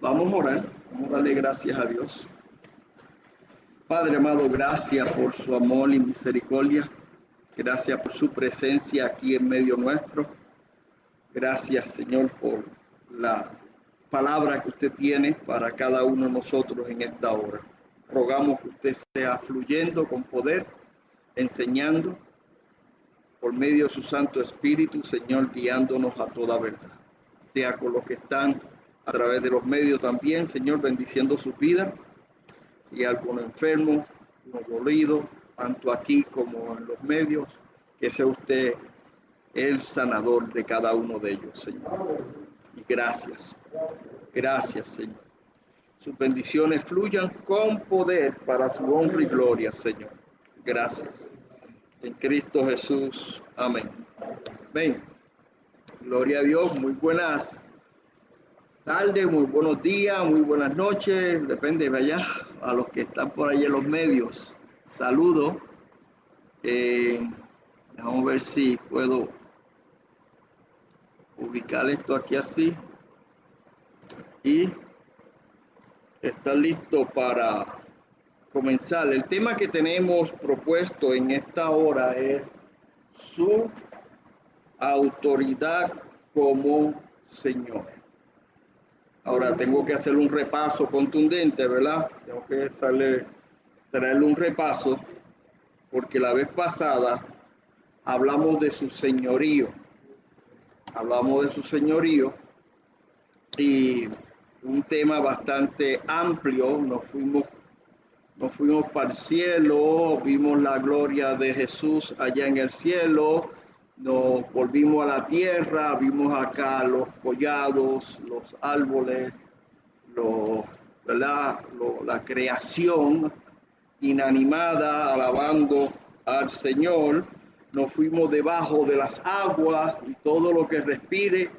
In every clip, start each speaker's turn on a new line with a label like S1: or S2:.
S1: Vamos a orar, vamos a darle gracias a Dios. Padre amado, gracias por su amor y misericordia. Gracias por su presencia aquí en medio nuestro. Gracias, Señor, por la palabra que usted tiene para cada uno de nosotros en esta hora. Rogamos que usted sea fluyendo con poder, enseñando por medio de su Santo Espíritu, Señor, guiándonos a toda verdad. Sea con los que están a través de los medios también, Señor, bendiciendo su vida. Si hay alguno enfermo, uno dolido, tanto aquí como en los medios, que sea usted el sanador de cada uno de ellos, Señor. Y gracias, Señor. Sus bendiciones fluyan con poder para su honra y gloria, Señor. Gracias. En Cristo Jesús. Amén. Amén. Gloria a Dios. Muy buenas tardes, muy buenos días, muy buenas noches. Depende de allá, a los que están por ahí en los medios. Saludos. Vamos a ver si puedo ubicar esto aquí así. Y estar listo para comenzar. El tema que tenemos propuesto en esta hora es su autoridad como Señor. Ahora tengo que hacer un repaso contundente, ¿verdad? Tengo que traerle un repaso porque la vez pasada hablamos de su señorío. Y un tema bastante amplio. Nos fuimos para el cielo, vimos la gloria de Jesús allá en el cielo, nos volvimos a la tierra, vimos acá los collados, los árboles, la creación inanimada alabando al Señor. Nos fuimos debajo de las aguas y todo lo que respire,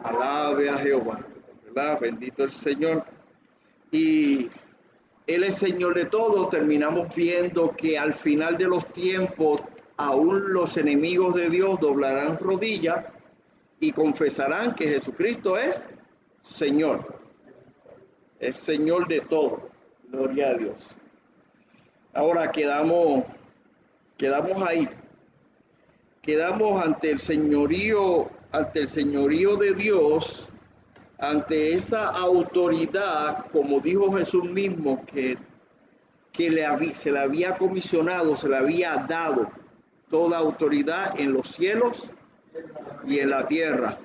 S1: alabe a Jehová, ¿verdad? Bendito el Señor. Y Él es Señor de todo. Terminamos viendo que al final de los tiempos, aún los enemigos de Dios doblarán rodillas y confesarán que Jesucristo es Señor. Es Señor de todo. Gloria a Dios. Ahora quedamos ahí. Quedamos ante el señorío de Dios, ante esa autoridad, como dijo Jesús mismo, que se le había comisionado, se le había dado toda autoridad en los cielos y en la tierra.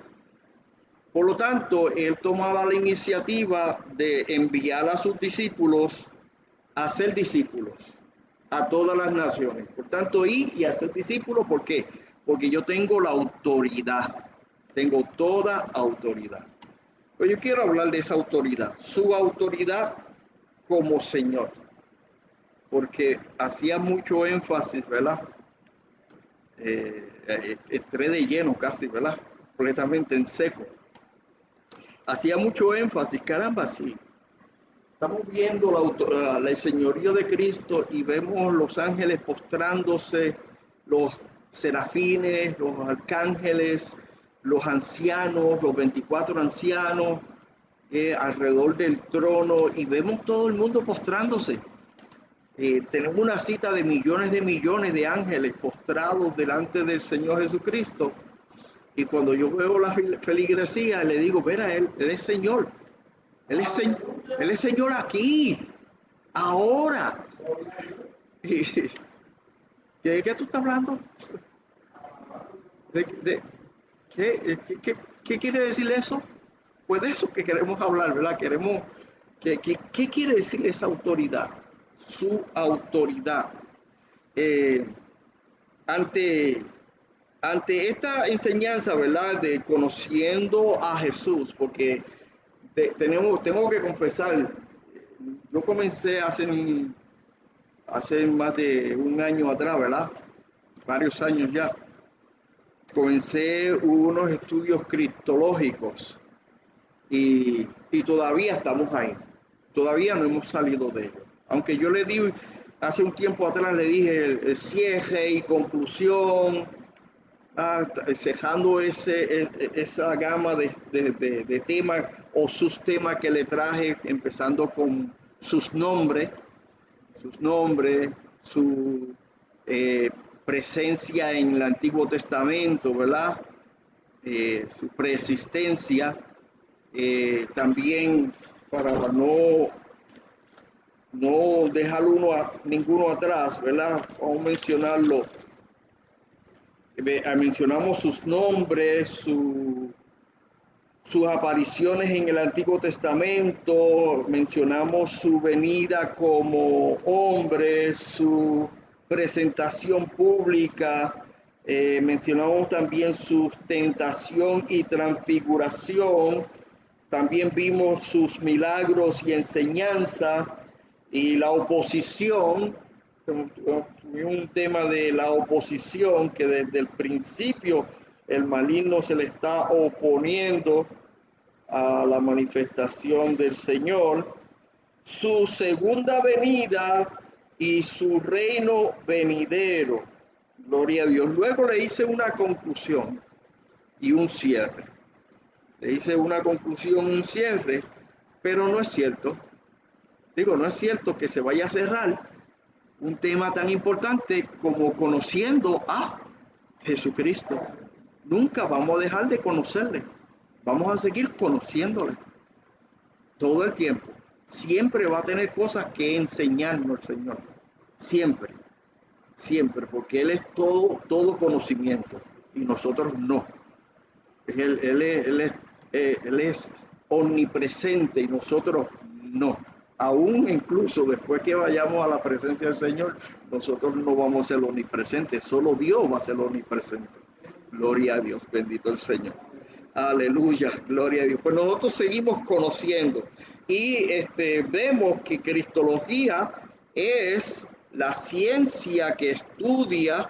S1: Por lo tanto, él tomaba la iniciativa de enviar a sus discípulos a ser discípulos a todas las naciones. Por tanto, ir y hacer discípulos, ¿por qué? Porque yo tengo la autoridad, tengo toda autoridad. Pero yo quiero hablar de esa autoridad, su autoridad como Señor, porque hacía mucho énfasis, ¿verdad? Entré de lleno casi, ¿verdad? Completamente en seco. Hacía mucho énfasis, caramba, sí. Estamos viendo el señorío de Cristo y vemos los ángeles postrándose, los serafines, los arcángeles, los ancianos, los 24 ancianos alrededor del trono, y vemos todo el mundo postrándose. Tenemos una cita de millones de ángeles postrados delante del Señor Jesucristo. Y cuando yo veo la feligresía, le digo, mira, él es Señor. Él es Señor aquí, ahora. ¿Qué tú estás hablando? ¿Qué quiere decir eso? Pues de eso que queremos hablar, ¿verdad? ¿Qué quiere decir esa autoridad? Su autoridad. Ante esta enseñanza, ¿verdad? De conociendo a Jesús, porque tengo que confesar, yo comencé hace más de un año atrás, ¿verdad? Varios años ya. Comencé unos estudios cristológicos y todavía estamos ahí. Todavía no hemos salido de ello. Aunque yo le di, hace un tiempo atrás le dije el cierre y conclusión, cejando esa gama de temas o sus temas que le traje, empezando con sus nombres, su presencia en el Antiguo Testamento, ¿verdad? Su preexistencia, también para no dejar ninguno atrás, ¿verdad? Vamos a mencionarlo. Mencionamos sus nombres, sus apariciones en el Antiguo Testamento, mencionamos su venida como hombre, su presentación pública, mencionamos también su tentación y transfiguración, también vimos sus milagros y enseñanza y la oposición. Tuvimos un tema de la oposición que desde el principio el maligno se le está oponiendo a la manifestación del Señor, su segunda venida y su reino venidero. Gloria a Dios. Luego le hice una conclusión y un cierre. Le hice una conclusión, un cierre, pero no es cierto. Digo, no es cierto que se vaya a cerrar un tema tan importante como conociendo a Jesucristo. Nunca vamos a dejar de conocerle. Vamos a seguir conociéndole todo el tiempo. Siempre va a tener cosas que enseñarnos el Señor. Siempre, siempre, porque Él es todo conocimiento y nosotros no. Él es omnipresente y nosotros no. Aún incluso después que vayamos a la presencia del Señor, nosotros no vamos a ser omnipresentes, solo Dios va a ser omnipresente. Gloria a Dios, bendito el Señor. Aleluya, gloria a Dios. Pues nosotros seguimos conociendo y vemos que cristología es la ciencia que estudia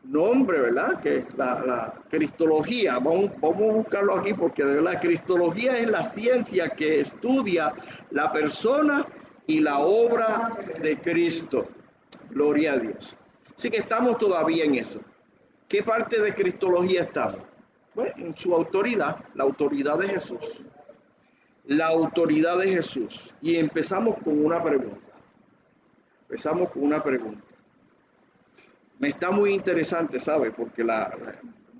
S1: nombre, ¿verdad? Que la cristología, vamos a buscarlo aquí porque de verdad, cristología es la ciencia que estudia la persona y la obra de Cristo. Gloria a Dios. Así que estamos todavía en eso. ¿Qué parte de cristología estamos? Bueno, en su autoridad, la autoridad de Jesús. La autoridad de Jesús. Y empezamos con una pregunta. Me está muy interesante, ¿sabe? Porque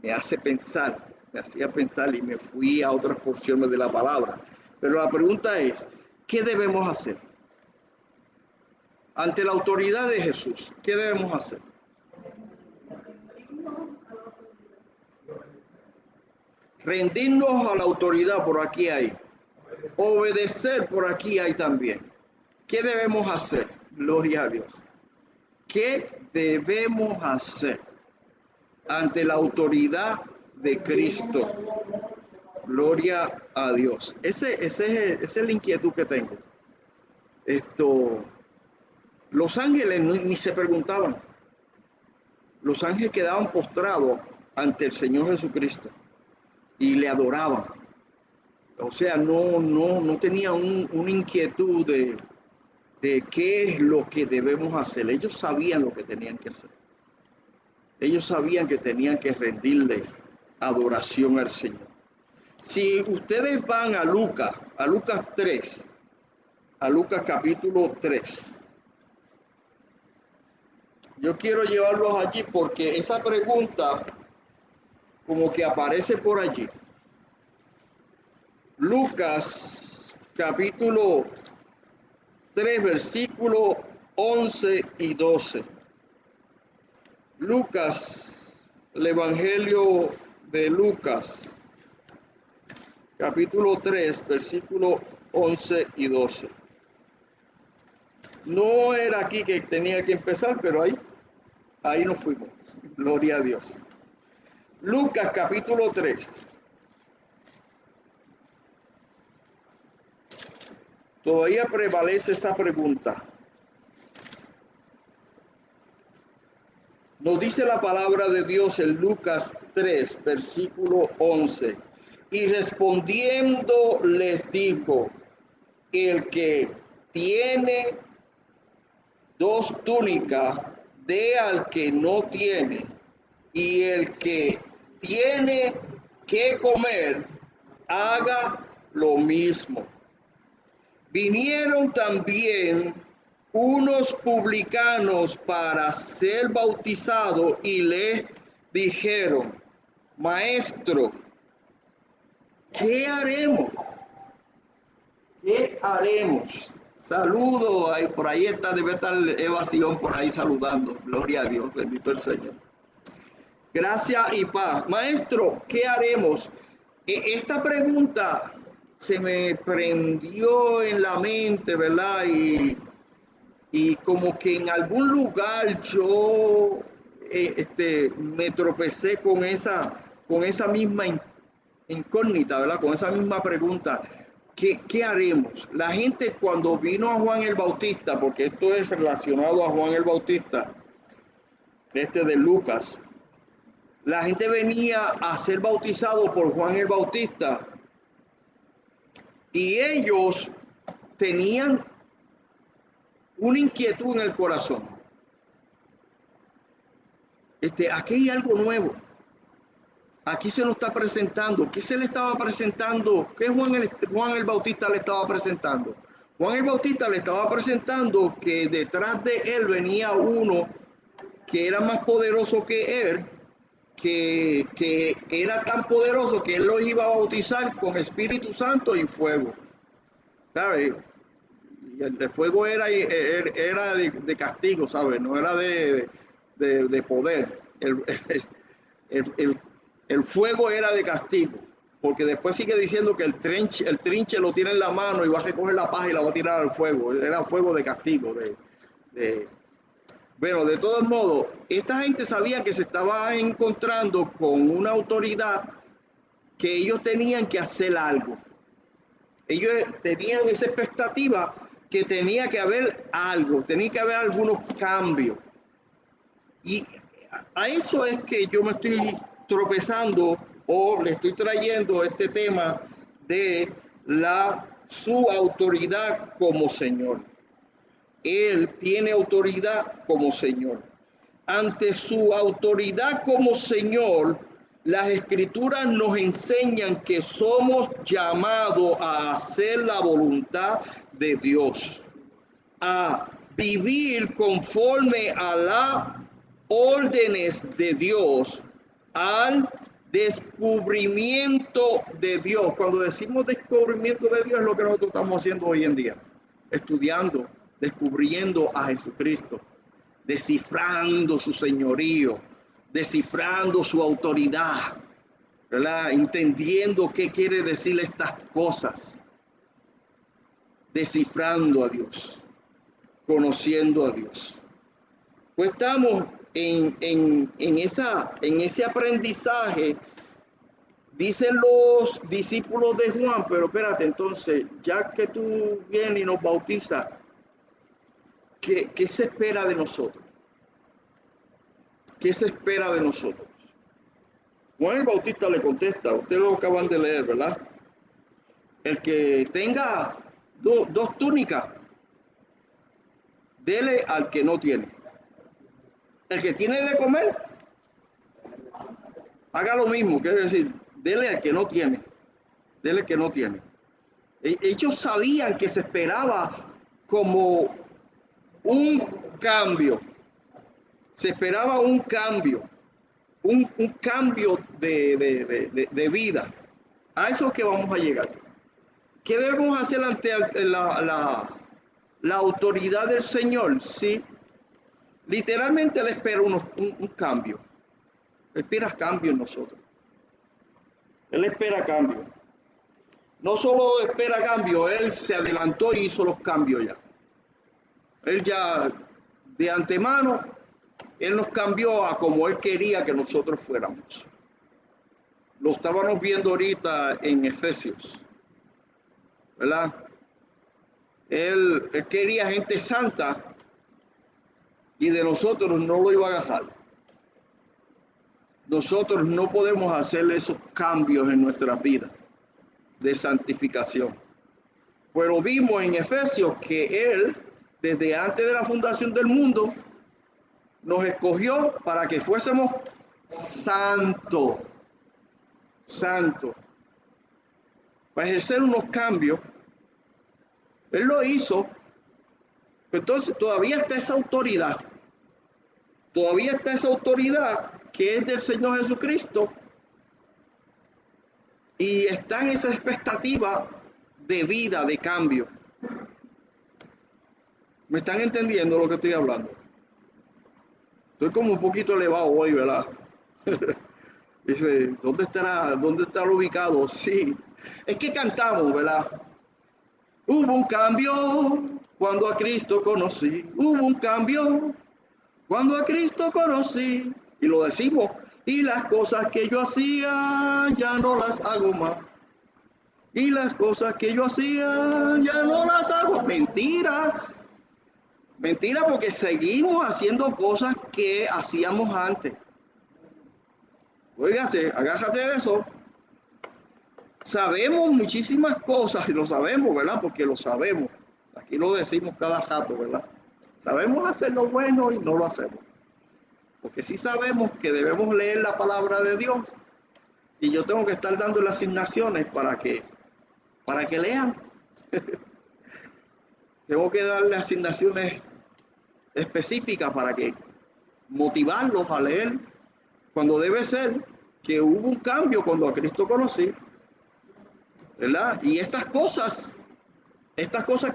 S1: me hace pensar, me hacía pensar y me fui a otras porciones de la palabra. Pero la pregunta es, ¿qué debemos hacer? Ante la autoridad de Jesús, ¿qué debemos hacer? Rendirnos a la autoridad, por aquí hay. Obedecer, por aquí hay también. ¿Qué debemos hacer? Gloria a Dios. ¿Qué debemos hacer ante la autoridad de Cristo? Gloria a Dios. Esa es la inquietud que tengo. Los ángeles ni se preguntaban. Los ángeles quedaban postrados ante el Señor Jesucristo y le adoraban. O sea, no tenían una inquietud de qué es lo que debemos hacer. Ellos sabían lo que tenían que hacer. Ellos sabían que tenían que rendirle adoración al Señor. Si ustedes van a Lucas 3, a Lucas capítulo 3, yo quiero llevarlos allí porque esa pregunta como que aparece por allí. Lucas capítulo 3, versículo 11 y 12. Lucas, el Evangelio de Lucas, capítulo 3, versículo 11 y 12. No era aquí que tenía que empezar, pero ahí nos fuimos. Gloria a Dios. Lucas, capítulo 3. Todavía prevalece esa pregunta. Nos dice la palabra de Dios en Lucas 3, versículo 11. Y respondiendo les dijo, el que tiene 2 túnicas, dé al que no tiene, y el que tiene que comer, haga lo mismo. Vinieron también unos publicanos para ser bautizados y le dijeron: Maestro, ¿qué haremos? ¿Qué haremos? Saludo, ahí, por ahí está, debe estar Evasión por ahí saludando. Gloria a Dios, bendito el Señor. Gracias y paz. Maestro, ¿qué haremos? Esta pregunta se me prendió en la mente, ¿verdad? Y como que en algún lugar yo me tropecé con esa misma incógnita, ¿verdad? Con esa misma pregunta. ¿Qué haremos? La gente cuando vino a Juan el Bautista, porque esto es relacionado a Juan el Bautista, de Lucas, la gente venía a ser bautizado por Juan el Bautista y ellos tenían una inquietud en el corazón. Aquí hay algo nuevo. Aquí se nos está presentando. ¿Qué se le estaba presentando? ¿Qué Juan el Bautista le estaba presentando? Juan el Bautista le estaba presentando que detrás de él venía uno que era más poderoso que él, que era tan poderoso que él los iba a bautizar con Espíritu Santo y fuego. ¿Sabe? Y el de fuego era de castigo, ¿sabe? No era de poder. El fuego era de castigo, porque después sigue diciendo que el trinche lo tiene en la mano y va a recoger la paja y la va a tirar al fuego. Era fuego de castigo. Bueno, de todos modos, esta gente sabía que se estaba encontrando con una autoridad que ellos tenían que hacer algo. Ellos tenían esa expectativa que tenía que haber algo, tenía que haber algunos cambios. Y a eso es que yo me estoy tropezando o le estoy trayendo este tema de su autoridad como Señor. Él tiene autoridad como Señor. Ante su autoridad como Señor, las Escrituras nos enseñan que somos llamados a hacer la voluntad de Dios, a vivir conforme a las órdenes de Dios, al descubrimiento de Dios. Cuando decimos descubrimiento de Dios es lo que nosotros estamos haciendo hoy en día, estudiando, descubriendo a Jesucristo, descifrando su señorío, descifrando su autoridad, ¿verdad? Entendiendo qué quiere decir estas cosas, descifrando a Dios, conociendo a Dios. Pues estamos en ese aprendizaje. Dicen los discípulos de Juan, pero espérate, entonces, ya que tú vienes y nos bautizas, ¿qué se espera de nosotros? ¿Qué se espera de nosotros? Juan el Bautista le contesta, ustedes lo acaban de leer, ¿verdad? El que tenga dos túnicas, dele al que no tiene. El que tiene de comer, haga lo mismo, quiere decir, dele al que no tiene. Dele al que no tiene. Ellos sabían que se esperaba como un cambio. Se esperaba un cambio. Un cambio de vida. A eso es que vamos a llegar. ¿Qué debemos hacer ante la autoridad del Señor? Sí, literalmente Él espera un cambio. Él espera cambio en nosotros. Él espera cambio. No solo espera cambio, Él se adelantó y hizo los cambios ya. Él ya de antemano, Él nos cambió a como Él quería que nosotros fuéramos. Lo estábamos viendo ahorita en Efesios, ¿verdad? Él quería gente santa y de nosotros no lo iba a agarrar. Nosotros no podemos hacer esos cambios en nuestra vida de santificación. Pero vimos en Efesios que Él, desde antes de la fundación del mundo, nos escogió para que fuésemos santos. para ejercer unos cambios. Él lo hizo. Entonces todavía está esa autoridad. Todavía está esa autoridad que es del Señor Jesucristo. Y está en esa expectativa de vida, de cambio. ¿Me están entendiendo lo que estoy hablando? Estoy como un poquito elevado hoy, ¿verdad? Dice, ¿dónde estará ubicado? Sí, es que cantamos, ¿verdad? Hubo un cambio cuando a Cristo conocí. Hubo un cambio cuando a Cristo conocí. Y lo decimos. Y las cosas que yo hacía ya no las hago más. Y las cosas que yo hacía ya no las hago. Mentira. Mentira, porque seguimos haciendo cosas que hacíamos antes. Óigase, agárrate de eso. Sabemos muchísimas cosas y lo sabemos, ¿verdad? Porque lo sabemos. Aquí lo decimos cada rato, ¿verdad? Sabemos hacer lo bueno y no lo hacemos. Porque sí sabemos que debemos leer la palabra de Dios y yo tengo que estar dando las asignaciones para que lean. Tengo que darle asignaciones específicas para que motivarlos a leer, cuando debe ser que hubo un cambio cuando a Cristo conocí, ¿verdad? Y estas cosas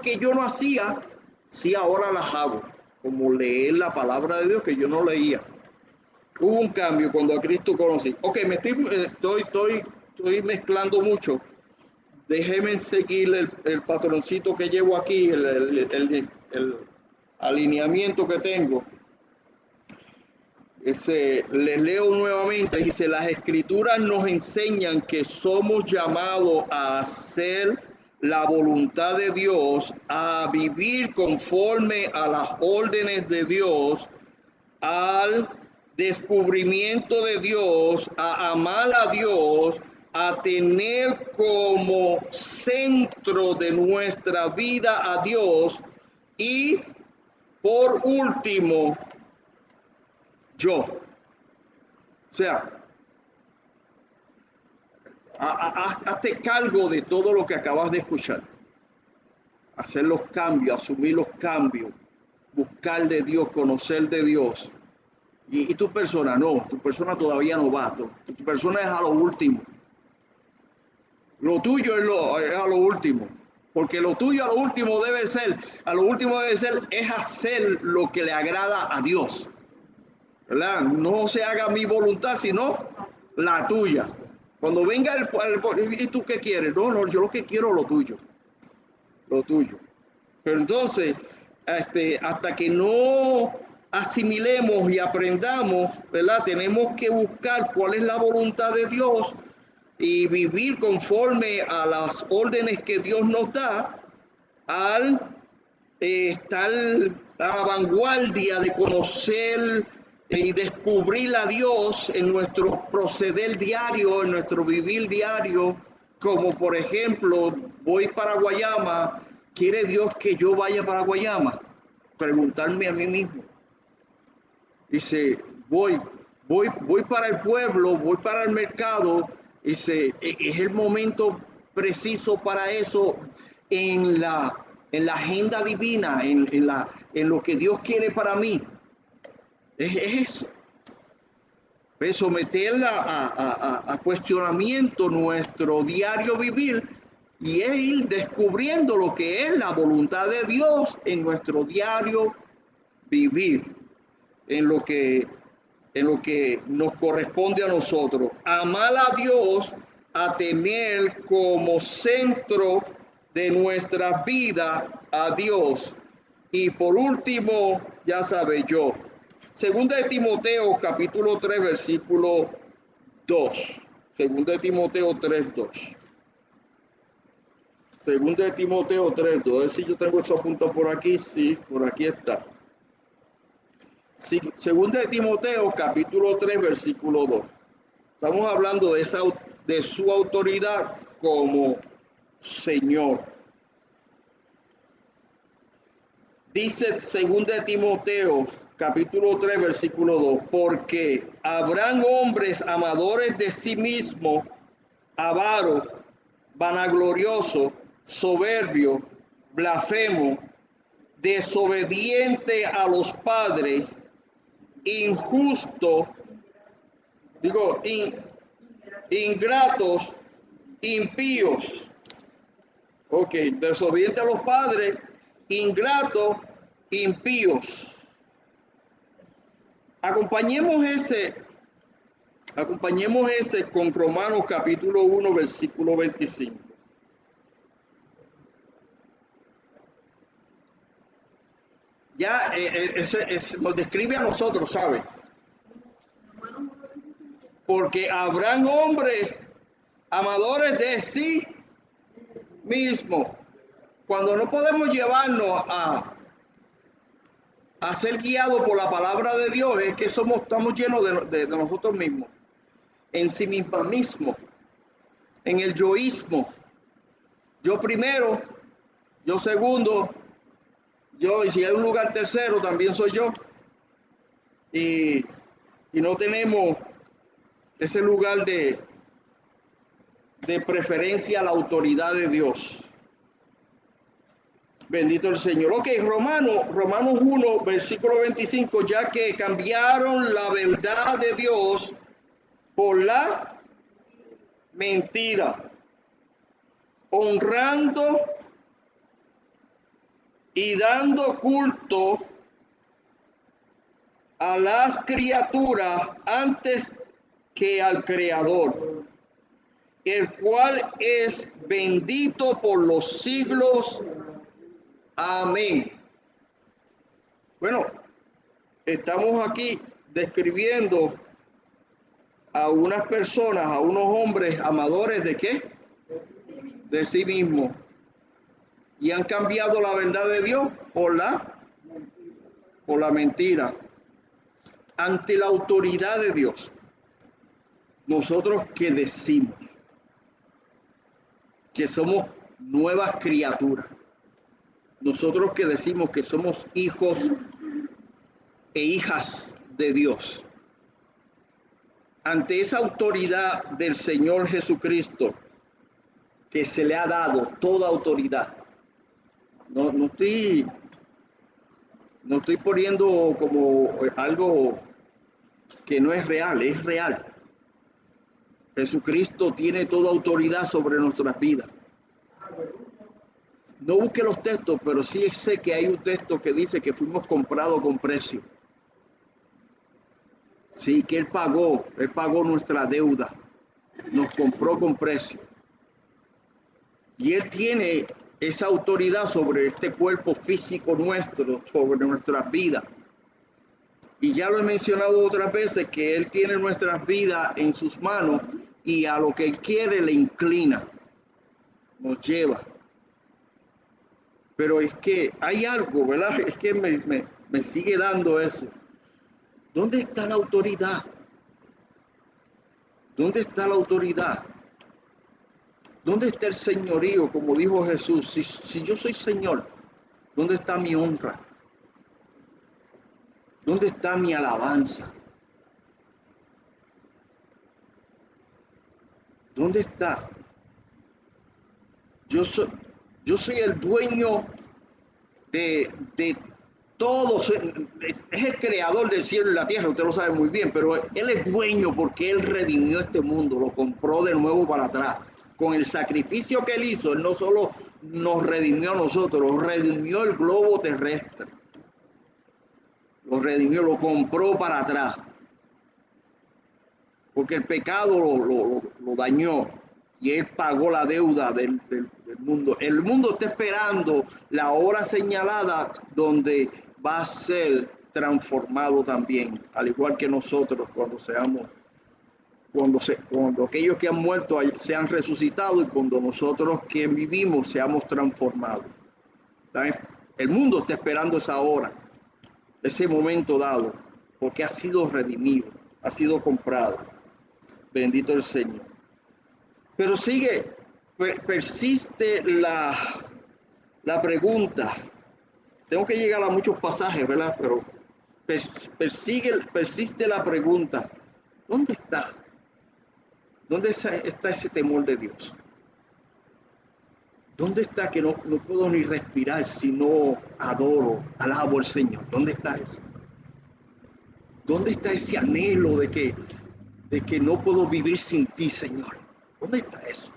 S1: que yo no hacía, sí ahora las hago, como leer la palabra de Dios que yo no leía. Hubo un cambio cuando a Cristo conocí. Ok, estoy mezclando mucho. Déjenme seguir el patroncito que llevo aquí, el alineamiento que tengo. Les leo nuevamente. Dice, las escrituras nos enseñan que somos llamados a hacer la voluntad de Dios, a vivir conforme a las órdenes de Dios, al descubrimiento de Dios, a amar a Dios, a tener como centro de nuestra vida a Dios y por último, yo. O sea, hazte cargo de todo lo que acabas de escuchar. Hacer los cambios, asumir los cambios, buscar de Dios, conocer de Dios. Y tu persona, no, tu persona todavía no va. Tu persona es a lo último. Lo tuyo es a lo último. Porque lo tuyo a lo último es hacer lo que le agrada a Dios. ¿Verdad? No se haga mi voluntad, sino la tuya. Cuando venga ¿y tú qué quieres? No, yo lo que quiero es lo tuyo. Lo tuyo. Pero entonces, hasta que no asimilemos y aprendamos, ¿verdad? Tenemos que buscar cuál es la voluntad de Dios y vivir conforme a las órdenes que Dios nos da al estar a la vanguardia de conocer y descubrir a Dios en nuestro proceder diario, en nuestro vivir diario, como por ejemplo, voy para Guayama, ¿quiere Dios que yo vaya para Guayama? Preguntarme a mí mismo. Dice, voy para el pueblo, voy para el mercado, dice, es el momento preciso para eso en la agenda divina, en lo que Dios quiere para mí. Es someterla a cuestionamiento nuestro diario vivir y es ir descubriendo lo que es la voluntad de Dios en nuestro diario vivir, en lo que nos corresponde a nosotros. Amar a Dios, a tener como centro de nuestra vida a Dios. Y por último, ya sabe yo, Segunda de Timoteo, capítulo 3, versículo 2. Segunda de Timoteo 3, 2. Segunda de Timoteo 3, 2. A ver si yo tengo eso apuntado por aquí. Sí, por aquí está. Sí, segunda de Timoteo, capítulo 3, versículo 2. Estamos hablando de su autoridad como Señor. Dice segunda de Timoteo, capítulo 3, versículo 2, porque habrán hombres amadores de sí mismos, avaros, vanaglorioso, soberbio, blasfemo, desobediente a los padres, injusto, ingratos, impíos. Ok, desobediente a los padres, ingratos, impíos. Acompañemos ese con Romanos capítulo 1, versículo 25. Ya nos describe a nosotros, ¿sabe? Porque habrán hombres amadores de sí mismos. Cuando no podemos llevarnos a ser guiados por la palabra de Dios, es que estamos llenos de nosotros mismos, en sí mismo, en el yoísmo. Yo primero, yo segundo, yo, y si hay un lugar tercero, también soy yo. Y no tenemos ese lugar de preferencia a la autoridad de Dios. Bendito el Señor. Ok, Romanos 1, versículo 25, ya que cambiaron la verdad de Dios por la mentira, honrando y dando culto a las criaturas antes que al Creador, el cual es bendito por los siglos. Amén. Bueno, estamos aquí describiendo a unas personas, a unos hombres amadores de ¿qué? De sí mismos. Y han cambiado la verdad de Dios por la mentira. Ante la autoridad de Dios, nosotros que decimos que somos nuevas criaturas, nosotros que decimos que somos hijos e hijas de Dios, ante esa autoridad del Señor Jesucristo, que se le ha dado toda autoridad, no estoy poniendo como algo que no es real, es real. Jesucristo tiene toda autoridad sobre nuestras vidas. No busque los textos, pero sí sé que hay un texto que dice que fuimos comprados con precio. Sí, que Él pagó nuestra deuda, nos compró con precio. Y Él tiene esa autoridad sobre este cuerpo físico nuestro, sobre nuestras vidas. Y ya lo he mencionado otras veces que Él tiene nuestras vidas en sus manos y a lo que Él quiere le inclina, nos lleva. Pero es que hay algo, ¿verdad? Es que me sigue dando eso. ¿Dónde está la autoridad? ¿Dónde está la autoridad? ¿Dónde está el señorío? Como dijo Jesús, si yo soy Señor, ¿dónde está mi honra? ¿Dónde está mi alabanza? ¿Dónde está? Yo soy el dueño de todos. Es el creador del cielo y la tierra, usted lo sabe muy bien, pero Él es dueño porque Él redimió este mundo, lo compró de nuevo para atrás. Con el sacrificio que Él hizo, Él no solo nos redimió a nosotros, redimió el globo terrestre. Lo redimió, lo compró para atrás. Porque el pecado lo dañó y Él pagó la deuda del mundo. El mundo está esperando la hora señalada donde va a ser transformado también, al igual que nosotros cuando aquellos que han muerto sean resucitados y cuando nosotros que vivimos seamos transformados. ¿Saben? El mundo está esperando esa hora, ese momento dado, porque ha sido redimido, ha sido comprado. Bendito el Señor. Pero persiste la pregunta. Tengo que llegar a muchos pasajes, ¿verdad? Pero persiste la pregunta. ¿Dónde está? ¿Dónde está ese temor de Dios? ¿Dónde está que no puedo ni respirar si no adoro, alabo al Señor? ¿Dónde está eso? ¿Dónde está ese anhelo de que no puedo vivir sin ti, Señor? ¿Dónde está eso?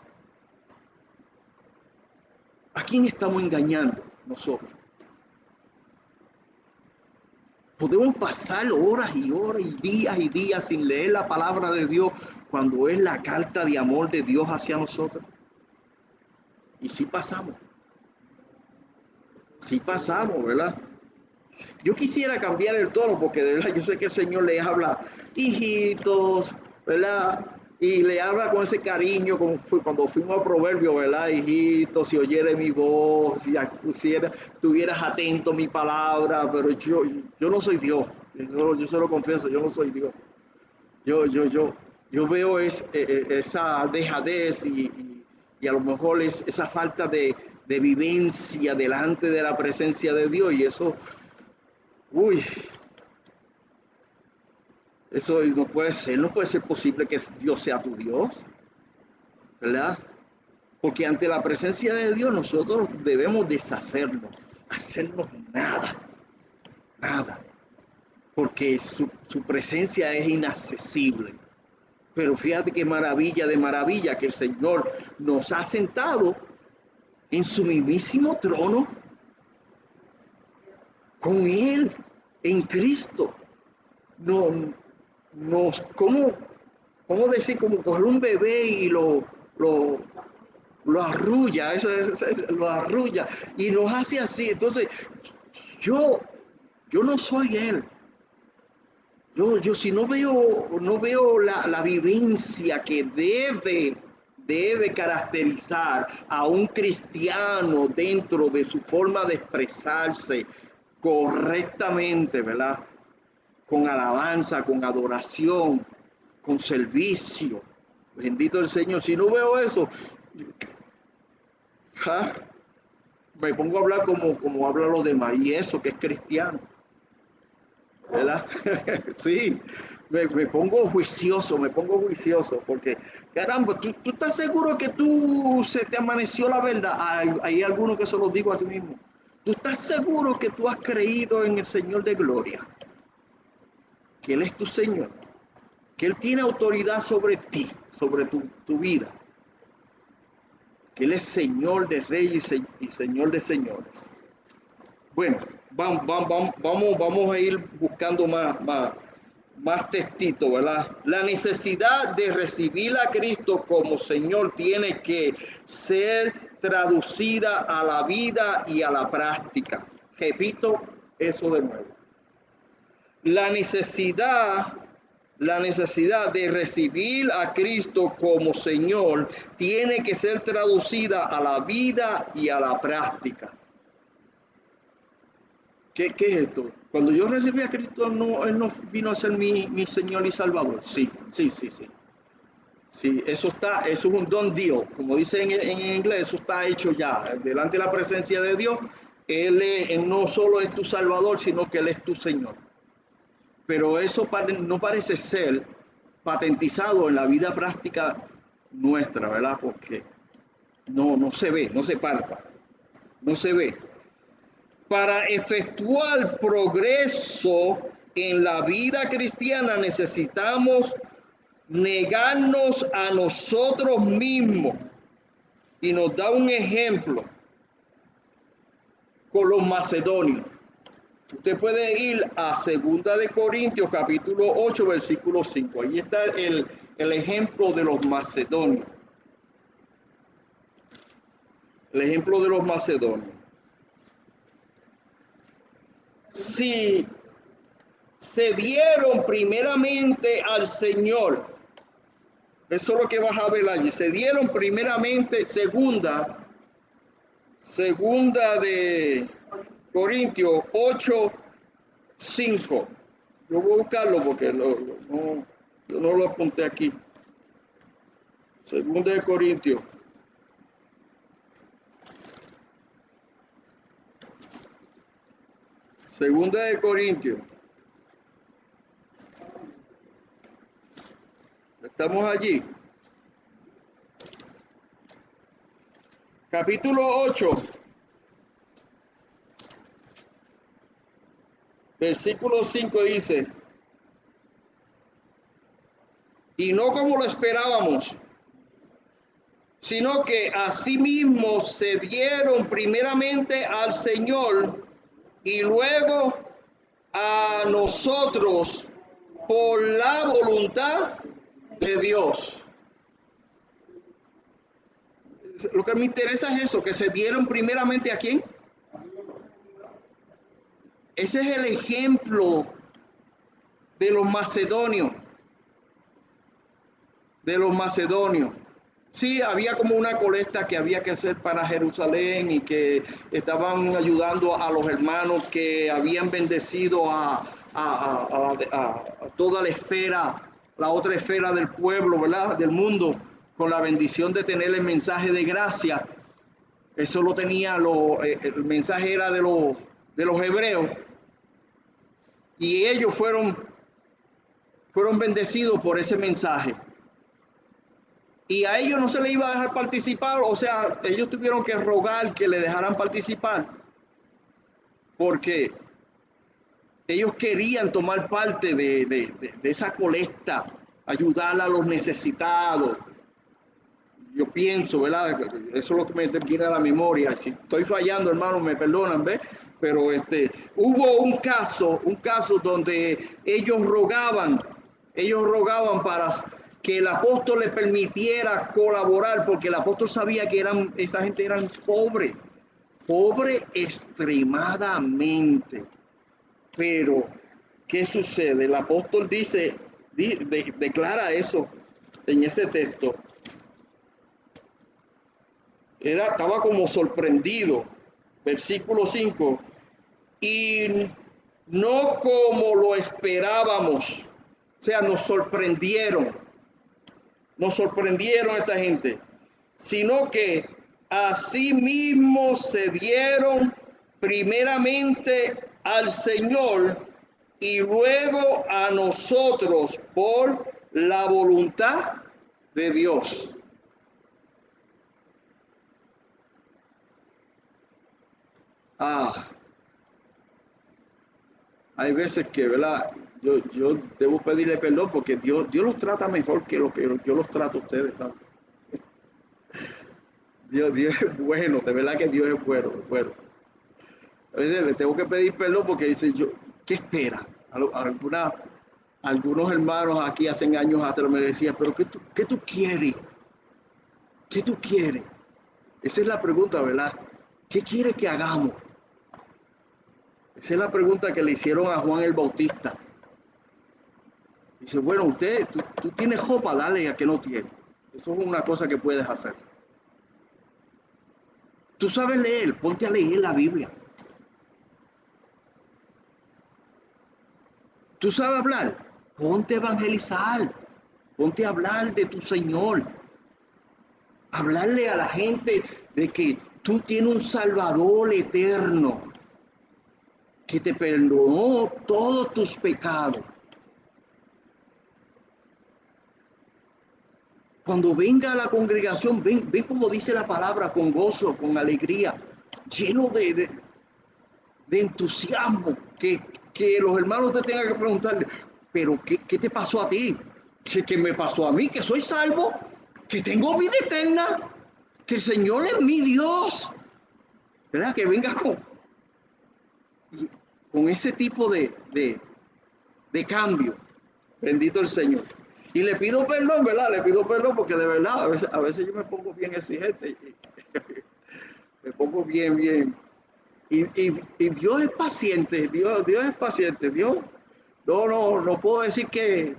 S1: ¿A quién estamos engañando nosotros? Podemos pasar horas y horas y días sin leer la palabra de Dios cuando es la carta de amor de Dios hacia nosotros. Y sí pasamos, ¿verdad? Yo quisiera cambiar el tono porque de verdad yo sé que el Señor les habla, hijitos, ¿verdad? Y le habla con ese cariño, como cuando fuimos a Proverbio, ¿verdad? Hijitos, si oyere mi voz, si estuvieras atento a mi palabra, pero yo no soy Dios. Yo se lo confieso, yo no soy Dios. Yo veo esa dejadez y a lo mejor es esa falta de vivencia delante de la presencia de Dios y eso, uy, eso no puede ser posible que Dios sea tu Dios, ¿verdad? Porque ante la presencia de Dios nosotros debemos deshacernos, hacernos nada, nada, porque su presencia es inaccesible. Pero fíjate qué maravilla de maravilla que el Señor nos ha sentado en su mismísimo trono con Él, en Cristo. No, ¿cómo decir? Como coger un bebé y lo, lo arrulla, lo arrulla y nos hace así. Entonces, yo, yo no soy Él. Yo si no veo la vivencia que debe caracterizar a un cristiano dentro de su forma de expresarse correctamente, ¿verdad? Con alabanza, con adoración, con servicio. Bendito el Señor. Si no veo eso, ¿ja? Me pongo a hablar como hablan los demás. Y eso que es cristiano, ¿verdad? Sí, me pongo juicioso, porque, caramba, ¿tú estás seguro que tú se te amaneció la verdad? Hay algunos que se los digo a sí mismo. ¿Tú estás seguro que tú has creído en el Señor de gloria? Que Él es tu Señor, que Él tiene autoridad sobre ti, sobre tu vida, que Él es Señor de reyes y Señor de señores. Bueno, vamos a ir buscando más textitos, ¿verdad? La necesidad de recibir a Cristo como Señor tiene que ser traducida a la vida y a la práctica. Repito eso de nuevo. La necesidad, la necesidad de recibir a Cristo como Señor tiene que ser traducida a la vida y a la práctica. ¿Qué es esto? Cuando yo recibí a Cristo, Él no vino a ser mi Señor y Salvador. Sí. Sí, eso es un don Dios. Como dice en inglés, eso está hecho ya. Delante de la presencia de Dios, Él no solo es tu Salvador, sino que Él es tu Señor. Pero eso no parece ser patentizado en la vida práctica nuestra, ¿verdad? Porque no se ve, no se palpa, no se ve. Para efectuar progreso en la vida cristiana necesitamos negarnos a nosotros mismos. Y nos da un ejemplo con los macedonios. Usted puede ir a 2 Corintios capítulo 8 versículo 5. Ahí está el ejemplo de los macedonios. El ejemplo de los macedonios. Si se dieron primeramente al Señor, eso es lo que vas a ver allí, se dieron primeramente, segunda de Corintios 8, 5. Yo voy a buscarlo porque yo no lo apunté aquí. Segunda de Corintios. Segunda de Corintios. Estamos allí. capítulo 8, versículo 5 dice, y no como lo esperábamos, sino que asimismo se dieron primeramente al Señor y luego a nosotros por la voluntad de Dios. Lo que me interesa es eso, que se dieron primeramente a quién. Ese es el ejemplo de los macedonios. Sí, había como una colecta que había que hacer para Jerusalén y que estaban ayudando a los hermanos que habían bendecido a toda la esfera, la otra esfera del pueblo, ¿verdad? Del mundo, con la bendición de tener el mensaje de gracia. Eso lo tenía, el mensaje era de los hebreos y ellos fueron bendecidos por ese mensaje. Y a ellos no se les iba a dejar participar, o sea, ellos tuvieron que rogar que le dejaran participar, porque ellos querían tomar parte de esa colecta, ayudar a los necesitados. Yo pienso, ¿verdad? Eso es lo que me viene a la memoria. Si estoy fallando, hermano, me perdonan, ¿ves? Pero hubo un caso donde ellos rogaban para que el apóstol les permitiera colaborar, porque el apóstol sabía que esa gente eran pobres extremadamente. Pero, ¿qué sucede? El apóstol declara eso en ese texto. Estaba como sorprendido. Versículo 5. Y no como lo esperábamos. O sea, nos sorprendieron esta gente, sino que asimismo se dieron primeramente al Señor y luego a nosotros por la voluntad de Dios. Hay veces que, ¿verdad? Yo debo pedirle perdón porque Dios los trata mejor que lo que yo los trato a ustedes, ¿no? Dios es bueno, de verdad que Dios es bueno. A veces le tengo que pedir perdón porque dice yo, ¿qué espera? Algunos hermanos aquí hace años atrás me decían, pero ¿qué tú quieres? ¿Qué tú quieres? Esa es la pregunta, ¿verdad? ¿Qué quieres que hagamos? Esa es la pregunta que le hicieron a Juan el Bautista. Dice, bueno, tú tienes ropa, dale a que no tienes. Eso es una cosa que puedes hacer. Tú sabes leer, ponte a leer la Biblia. Tú sabes hablar, ponte a evangelizar, ponte a hablar de tu Señor. Hablarle a la gente de que tú tienes un Salvador eterno que te perdonó todos tus pecados. Cuando venga a la congregación, ven como dice la palabra, con gozo, con alegría, lleno de entusiasmo, que los hermanos te tengan que preguntarle, pero ¿qué te pasó a ti? ¿Qué me pasó a mí? Que soy salvo, que tengo vida eterna, que el Señor es mi Dios, ¿verdad? Que vengas con ese tipo de cambio. Bendito el Señor. Y le pido perdón, ¿verdad? Le pido perdón porque de verdad a veces yo me pongo bien exigente. Me pongo bien. Y Dios es paciente, Dios es paciente. Dios, no puedo decir que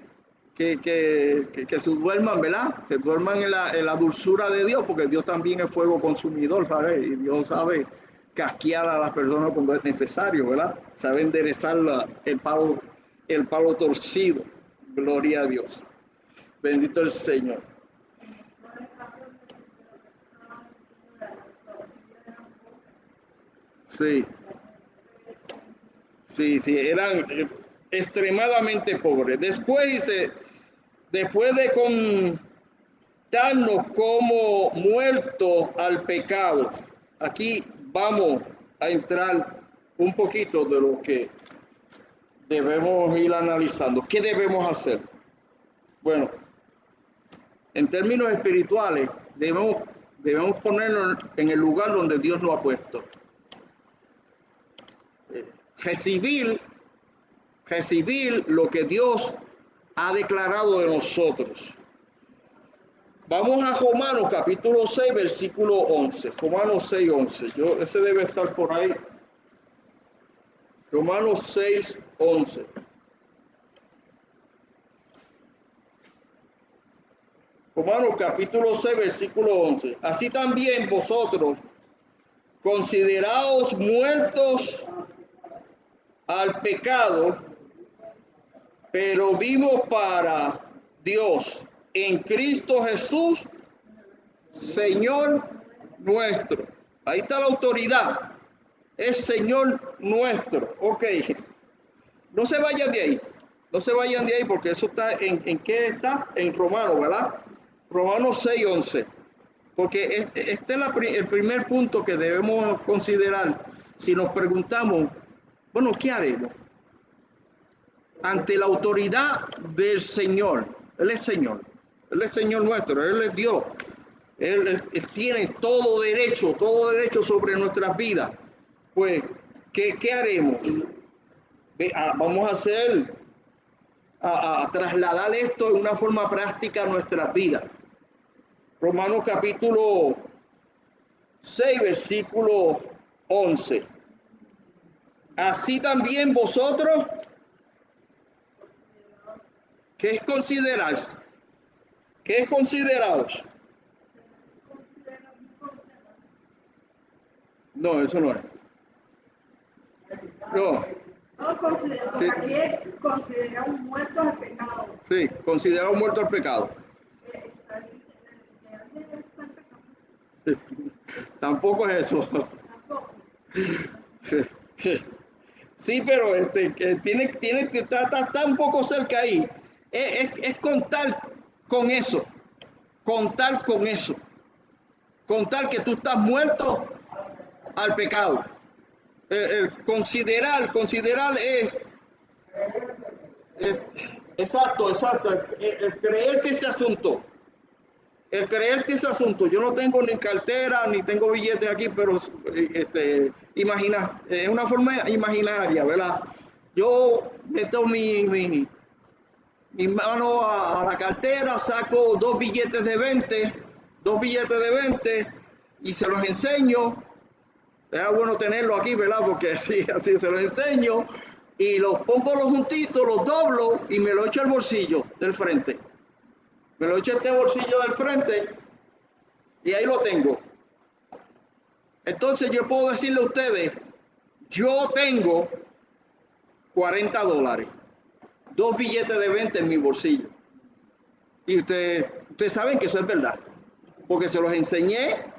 S1: se duerman, ¿verdad? Que duerman en la dulzura de Dios, porque Dios también es fuego consumidor, ¿sabes? Y Dios sabe casquear a las personas cuando es necesario, ¿verdad? Sabe enderezar el palo torcido. Gloria a Dios. Bendito el Señor. Sí, eran extremadamente pobres. Después dice, después de darnos como muertos al pecado. Aquí vamos a entrar un poquito de lo que debemos ir analizando. ¿Qué debemos hacer? Bueno, en términos espirituales, debemos ponernos en el lugar donde Dios nos ha puesto. Recibir lo que Dios ha declarado de nosotros. Vamos a Romanos capítulo 6, versículo 11. Romanos 6, 11. Ese debe estar por ahí. Romanos 6, 11. Romanos capítulo 6, versículo 11. Así también vosotros, consideraos muertos al pecado, pero vivos para Dios en Cristo Jesús, Señor nuestro. Ahí está la autoridad. Es Señor nuestro. Ok. No se vayan de ahí. No se vayan de ahí porque eso está ¿en qué está? En Romanos, ¿verdad? Romanos 6, 11. Porque este es el primer punto que debemos considerar si nos preguntamos, bueno, ¿qué haremos? Ante la autoridad del Señor. Él es Señor nuestro, Él es Dios. Él tiene todo derecho sobre nuestras vidas. Pues, ¿qué haremos? Vamos a hacer, a trasladar esto de una forma práctica a nuestras vidas. Romanos capítulo 6, versículo 11. Así también vosotros, ¿qué es considerarse? ¿Qué es considerados? No, eso no es. No.
S2: No, porque aquí consideramos muertos al pecado.
S1: Sí, consideramos muertos al pecado. Tampoco es eso.
S2: Tampoco.
S1: Sí, pero tiene que estar un poco cerca ahí. Es contar con eso. Contar con eso. Contar que tú estás muerto al pecado. Considerar es exacto, el creerte ese asunto. El creerte ese asunto. Yo no tengo ni cartera, ni tengo billetes aquí, pero imagina, es una forma imaginaria, ¿verdad? Yo meto mi mano a la cartera, saco dos billetes de 20 y se los enseño. Es bueno tenerlo aquí, ¿verdad? Porque así se los enseño y los pongo los juntitos, los doblo y me lo echo al bolsillo del frente. Me lo echo a este bolsillo del frente y ahí lo tengo. Entonces yo puedo decirle a ustedes, yo tengo $40, dos billetes de 20 en mi bolsillo. Y ustedes saben que eso es verdad, porque se los enseñé,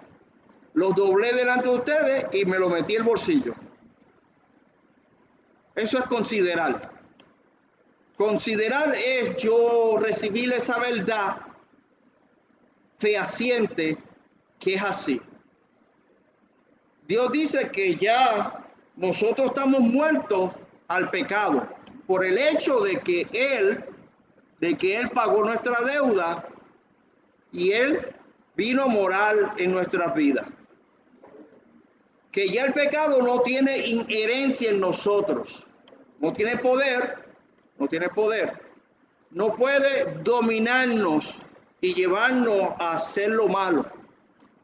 S1: los doblé delante de ustedes y me lo metí en el bolsillo. Eso es considerar. Considerar es yo recibir esa verdad fehaciente que es así. Dios dice que ya nosotros estamos muertos al pecado por el hecho de que Él pagó nuestra deuda y Él vino a morar en nuestras vidas. Que ya el pecado no tiene inherencia en nosotros, no tiene poder, no puede dominarnos y llevarnos a hacer lo malo.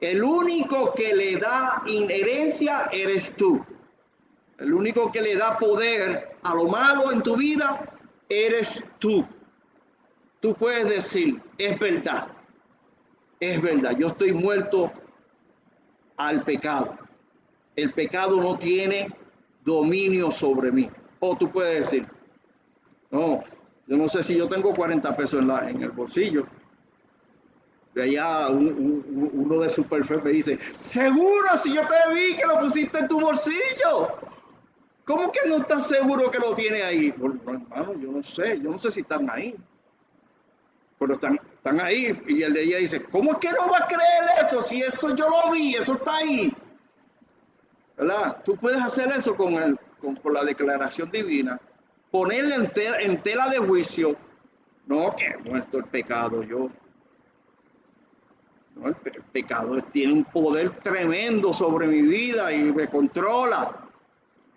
S1: El único que le da inherencia eres tú. El único que le da poder a lo malo en tu vida eres tú. Tú puedes decir, es verdad, yo estoy muerto al pecado. El pecado no tiene dominio sobre mí. O tú puedes decir, no, yo no sé si yo tengo 40 pesos en el bolsillo. De allá uno de Superfe me dice, seguro, si yo te vi que lo pusiste en tu bolsillo. ¿Cómo que no estás seguro que lo tiene ahí? Bueno, hermano, yo no sé si están ahí. Pero Están ahí y el de ella dice, ¿cómo es que no va a creer eso? Si eso yo lo vi, eso está ahí. ¿Verdad? Tú puedes hacer eso con la declaración divina, ponerle en tela de juicio, no, que he muerto el pecado yo. No, el pecado tiene un poder tremendo sobre mi vida y me controla.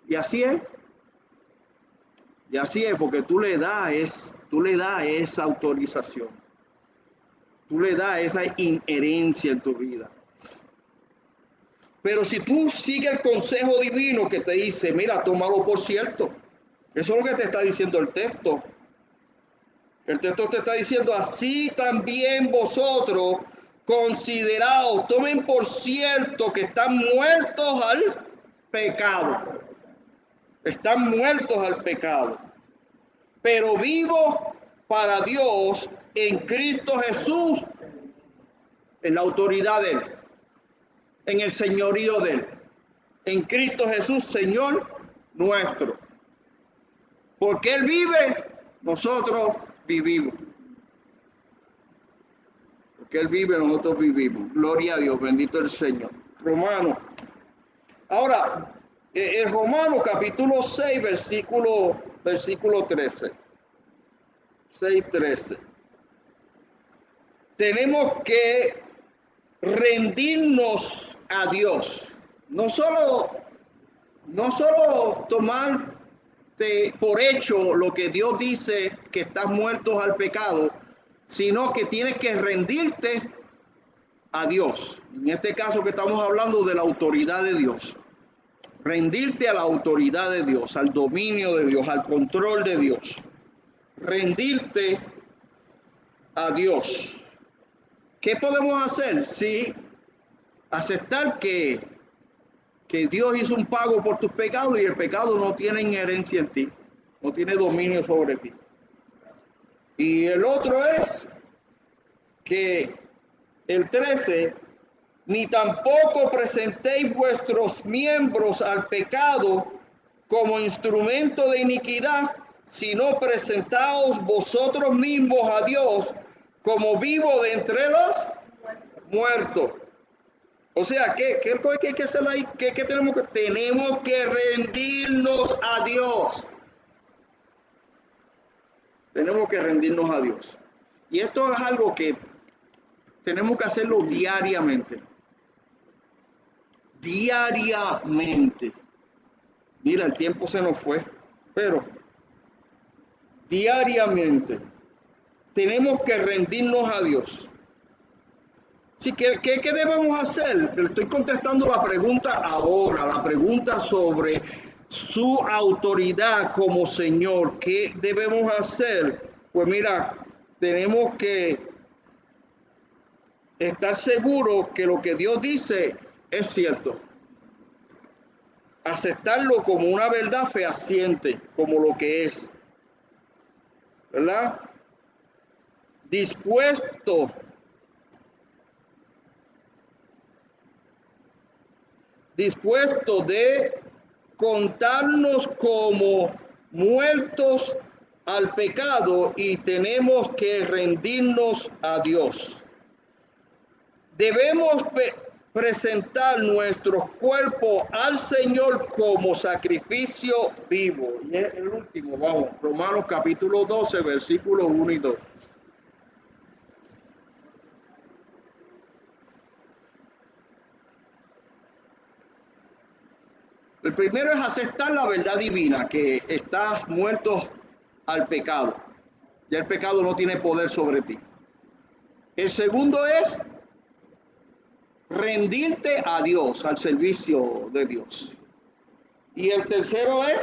S1: Y así es. Y así es, porque tú le das esa autorización. Tú le das esa inherencia en tu vida. Pero si tú sigues el consejo divino que te dice, mira, tómalo por cierto. Eso es lo que te está diciendo el texto. El texto te está diciendo, así también vosotros consideraos, tomen por cierto que están muertos al pecado. Están muertos al pecado. Pero vivos para Dios en Cristo Jesús, en la autoridad de Él, en el señorío de Él. En Cristo Jesús, Señor nuestro. Porque Él vive, nosotros vivimos. Porque Él vive, nosotros vivimos. Gloria a Dios, bendito el Señor. Romano. Ahora, el Romano capítulo 6, versículo 13. 6:13. Tenemos que rendirnos a Dios. No solo tomar por hecho lo que Dios dice que estás muertos al pecado, sino que tienes que rendirte a Dios. En este caso que estamos hablando de la autoridad de Dios. Rendirte a la autoridad de Dios, al dominio de Dios, al control de Dios. Rendirte a Dios. ¿Qué podemos hacer? Sí, aceptar que Dios hizo un pago por tus pecados y el pecado no tiene inherencia en ti, no tiene dominio sobre ti. Y el otro es que el 13, ni tampoco presentéis vuestros miembros al pecado como instrumento de iniquidad, sino presentaos vosotros mismos a Dios como vivo de entre los muertos. O sea, ¿qué hay que hacer ahí? ¿Qué tenemos que? Tenemos que rendirnos a Dios. Tenemos que rendirnos a Dios. Y esto es algo que tenemos que hacerlo diariamente. Diariamente. Mira, el tiempo se nos fue, pero diariamente tenemos que rendirnos a Dios. Así que, ¿qué debemos hacer? Le estoy contestando la pregunta ahora, la pregunta sobre su autoridad como Señor. ¿Qué debemos hacer? Pues mira, tenemos que estar seguros que lo que Dios dice es cierto. Aceptarlo como una verdad fehaciente, como lo que es. ¿Verdad? Dispuesto de contarnos como muertos al pecado y tenemos que rendirnos a Dios. Debemos presentar nuestros cuerpos al Señor como sacrificio vivo. Y es el último, vamos, Romanos capítulo 12, versículos 1 y 2. El primero es aceptar la verdad divina, que estás muerto al pecado. Ya el pecado no tiene poder sobre ti. El segundo es rendirte a Dios, al servicio de Dios. Y el tercero es,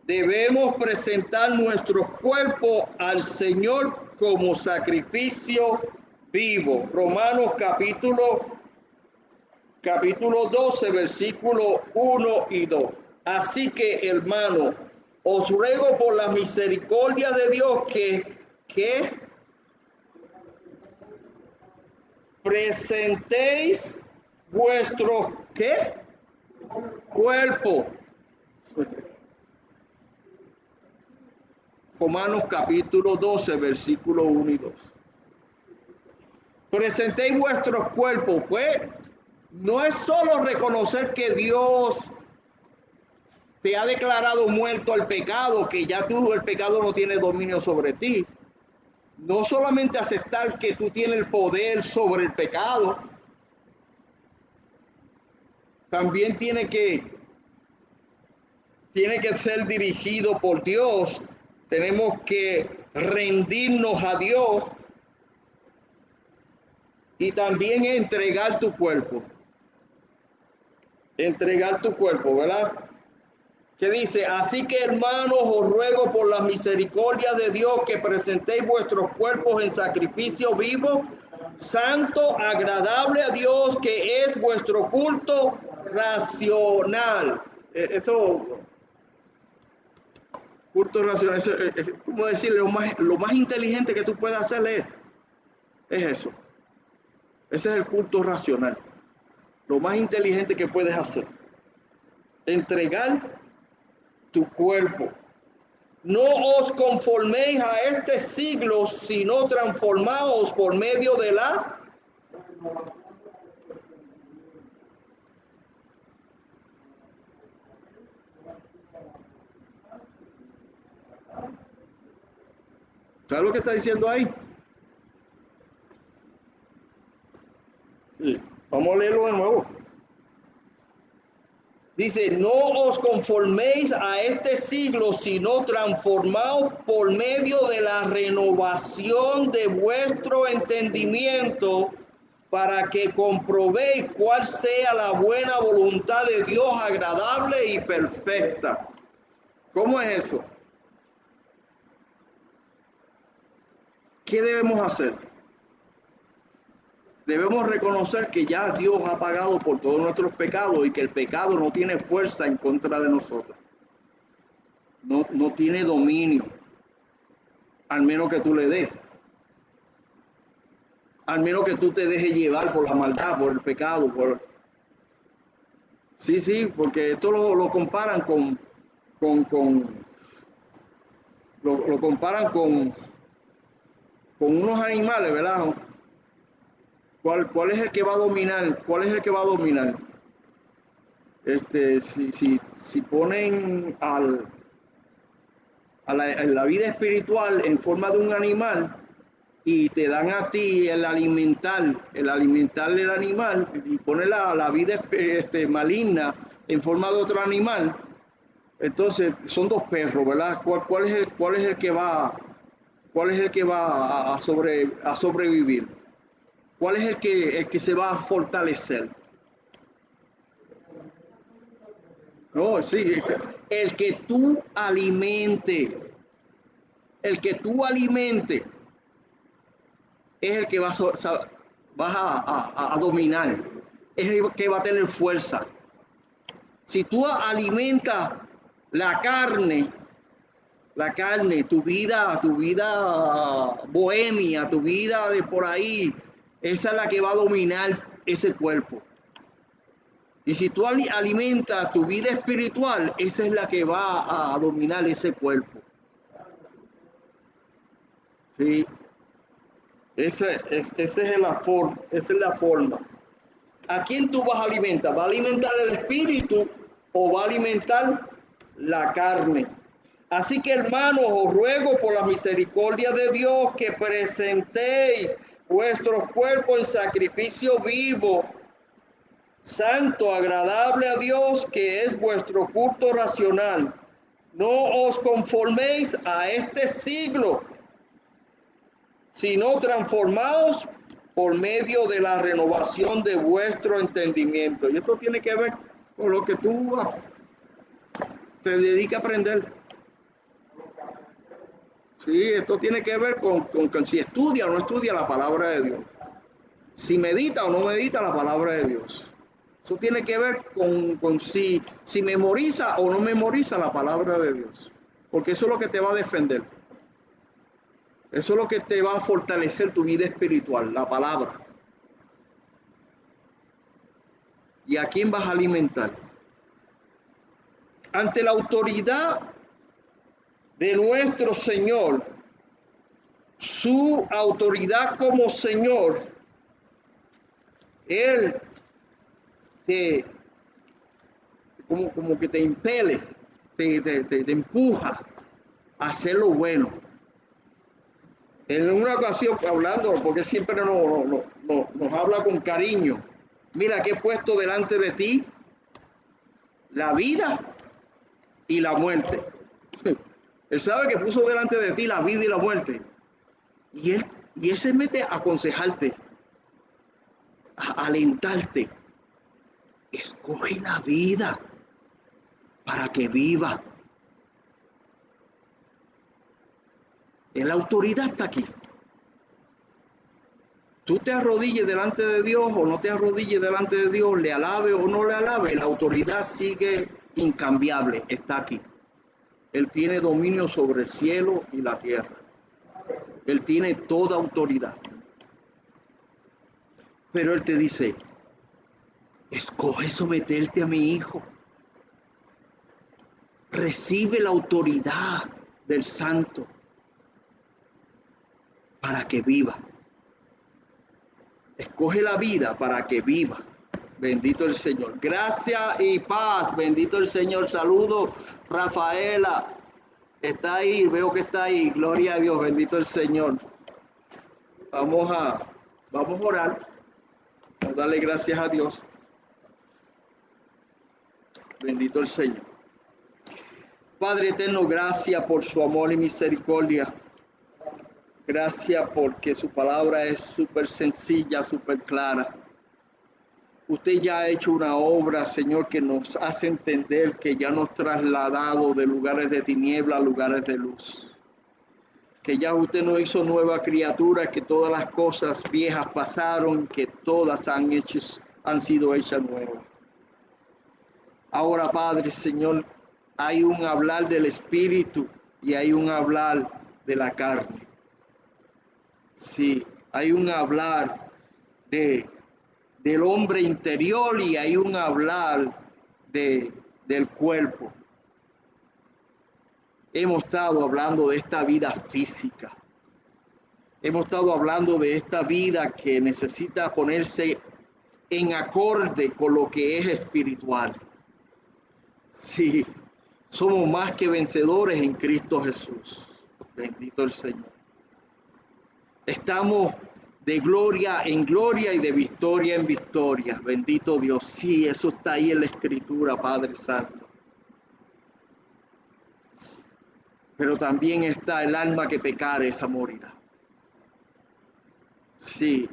S1: debemos presentar nuestros cuerpos al Señor como sacrificio vivo. Romanos capítulo 12, versículos 1 y 2. Así que, hermano, os ruego por la misericordia de Dios que presentéis vuestros cuerpo Romanos capítulo 12, versículo 1 y 2. Presentéis vuestros cuerpos, pues no es solo reconocer que Dios te ha declarado muerto al pecado, que ya tú el pecado no tiene dominio sobre ti. No solamente aceptar que tú tienes el poder sobre el pecado, también tiene que ser dirigido por Dios. Tenemos que rendirnos a Dios y también entregar tu cuerpo. Entregar tu cuerpo, ¿verdad? Que dice, así que hermanos, os ruego por las misericordias de Dios que presentéis vuestros cuerpos en sacrificio vivo, santo, agradable a Dios, que es vuestro culto racional. Esto, culto racional, es como decirle, lo más inteligente que tú puedes hacer es eso. Ese es el culto racional. Lo más inteligente que puedes hacer. Entregar tu cuerpo. No os conforméis a este siglo, sino transformaos por medio de la... ¿Sabes lo que está diciendo ahí? Sí. Vamos a leerlo de nuevo. Dice, no os conforméis a este siglo, sino transformaos por medio de la renovación de vuestro entendimiento, para que comprobéis cuál sea la buena voluntad de Dios, agradable y perfecta. ¿Cómo es eso? ¿Qué debemos hacer? Debemos reconocer que ya Dios ha pagado por todos nuestros pecados y que el pecado no tiene fuerza en contra de nosotros. No tiene dominio, al menos que tú le des. Al menos que tú te dejes llevar por la maldad, por el pecado. Sí, porque esto lo comparan lo comparan con unos animales, ¿verdad? ¿Cuál es el que va a dominar? ¿Cuál es el que va a dominar? Si ponen en la vida espiritual en forma de un animal y te dan a ti el alimentar del animal y ponen la vida maligna en forma de otro animal, entonces son dos perros, ¿verdad? ¿Cuál es el que va, cuál es el que va a sobrevivir? ¿Cuál es el que se va a fortalecer? No, sí, el que tú alimente es el que vas a dominar, es el que va a tener fuerza. Si tú alimentas la carne, tu vida bohemia, tu vida de por ahí, esa es la que va a dominar ese cuerpo. Y si tú alimentas tu vida espiritual, esa es la que va a dominar ese cuerpo. ¿Sí? Esa es la forma. ¿A quién tú vas a alimentar? ¿Va a alimentar el espíritu o va a alimentar la carne? Así que, hermanos, os ruego por la misericordia de Dios que presentéis vuestros cuerpos en sacrificio vivo, santo, agradable a Dios, que es vuestro culto racional. No os conforméis a este siglo, sino transformaos por medio de la renovación de vuestro entendimiento. Y esto tiene que ver con lo que tú te dedicas a aprender. Sí, esto tiene que ver con si estudia o no estudia la palabra de Dios. Si medita o no medita la palabra de Dios. Eso tiene que ver con si memoriza o no memoriza la palabra de Dios. Porque eso es lo que te va a defender. Eso es lo que te va a fortalecer tu vida espiritual, la palabra. ¿Y a quién vas a alimentar? Ante la autoridad de nuestro Señor, su autoridad como Señor, Él te, como que te impele, te empuja a hacer lo bueno. En una ocasión, hablando, porque siempre nos habla con cariño, mira que he puesto delante de ti la vida y la muerte. Él sabe que puso delante de ti la vida y la muerte. Y él se mete a aconsejarte, a alentarte. Escoge la vida para que viva. La autoridad está aquí. Tú te arrodilles delante de Dios o no te arrodilles delante de Dios, le alabe o no le alabe, la autoridad sigue incambiable, está aquí. Él tiene dominio sobre el cielo y la tierra. Él tiene toda autoridad. Pero Él te dice, escoge someterte a mi hijo. Recibe la autoridad del Santo para que viva. Escoge la vida para que viva. Bendito el Señor. Gracias y paz. Bendito el Señor. Saludos, Rafaela. Está ahí, veo que está ahí. Gloria a Dios. Bendito el Señor. Vamos a orar. Vamos a darle gracias a Dios. Bendito el Señor. Padre eterno, gracias por su amor y misericordia. Gracias porque su palabra es súper sencilla, súper clara. Usted ya ha hecho una obra, Señor, que nos hace entender que ya nos ha trasladado de lugares de tiniebla a lugares de luz. Que ya usted nos hizo nueva criatura, que todas las cosas viejas pasaron, que todas han sido hechas nuevas. Ahora, Padre, Señor, hay un hablar del Espíritu y hay un hablar de la carne. Sí, hay un hablar del hombre interior y hay un hablar del cuerpo. Hemos estado hablando de esta vida física. Hemos estado hablando de esta vida que necesita ponerse en acorde con lo que es espiritual. Sí, somos más que vencedores en Cristo Jesús. Bendito el Señor. Estamos de gloria en gloria y de victoria en victoria. Bendito Dios. Sí, eso está ahí en la Escritura, Padre Santo. Pero también está el alma que pecare, esa morirá. Sí.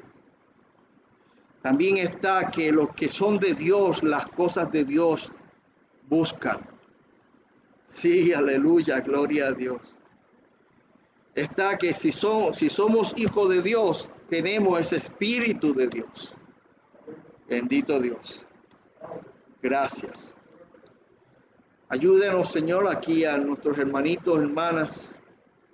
S1: También está que los que son de Dios, las cosas de Dios buscan. Sí, aleluya, gloria a Dios. Está que si somos hijos de Dios, tenemos ese espíritu de Dios. Bendito Dios. Gracias. Ayúdenos, Señor, aquí a nuestros hermanitos, hermanas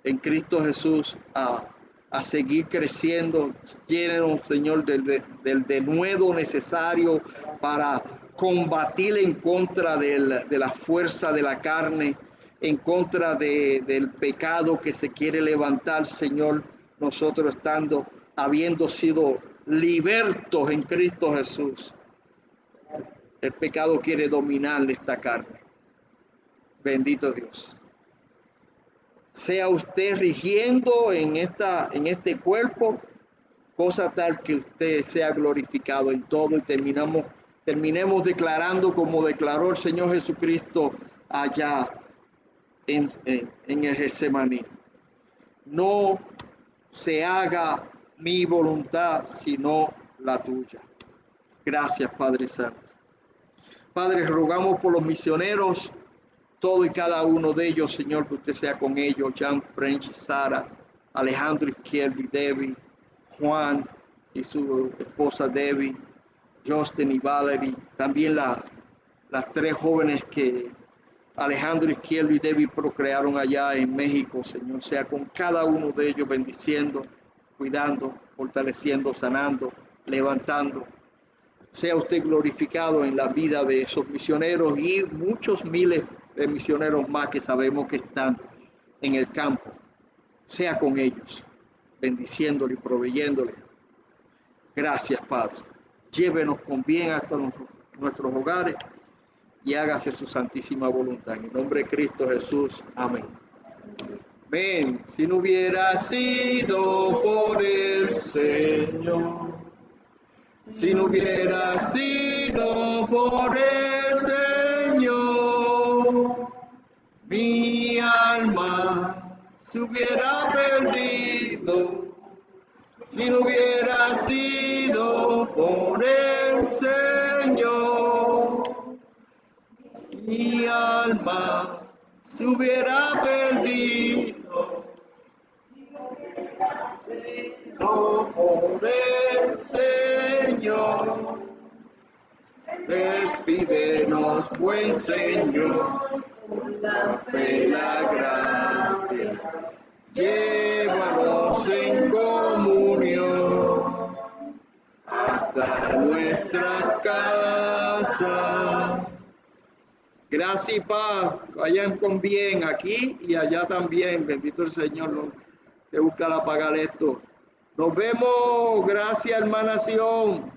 S1: en Cristo Jesús a seguir creciendo. Llénenos, Señor, del denuedo necesario para combatir en contra de la fuerza de la carne, en contra del pecado que se quiere levantar, Señor, nosotros habiendo sido libertos en Cristo Jesús. El pecado quiere dominar esta carne. Bendito Dios. Sea usted rigiendo en este cuerpo, cosa tal que usted sea glorificado en todo y terminemos declarando como declaró el Señor Jesucristo allá en el Getsemaní. No se haga mi voluntad, sino la tuya. Gracias, Padre Santo. Padre, rogamos por los misioneros, todo y cada uno de ellos, Señor, que usted sea con ellos, Jean, French, Sara, Alejandro, Izquierdo y Debbie, Juan y su esposa Debbie, Justin y Valerie, también las tres jóvenes que Alejandro, Izquierdo y Debbie procrearon allá en México, Señor, sea con cada uno de ellos bendiciendo, cuidando, fortaleciendo, sanando, levantando. Sea usted glorificado en la vida de esos misioneros y muchos miles de misioneros más que sabemos que están en el campo. Sea con ellos, bendiciéndole y proveyéndole. Gracias, Padre. Llévenos con bien hasta nuestros hogares y hágase su santísima voluntad. En el nombre de Cristo Jesús. Amén. Amén. Si no hubiera sido por el Señor, si no hubiera sido por el Señor, mi alma se hubiera perdido. Si no hubiera sido por el Señor, mi alma se hubiera perdido. No por el Señor, despídenos, buen Señor, la fe, la gracia, llévanos en comunión hasta nuestra casa. Gracias y paz, vayan con bien aquí y allá también. Bendito el Señor, no te busca apagar esto. Nos vemos, gracias hermana Sion.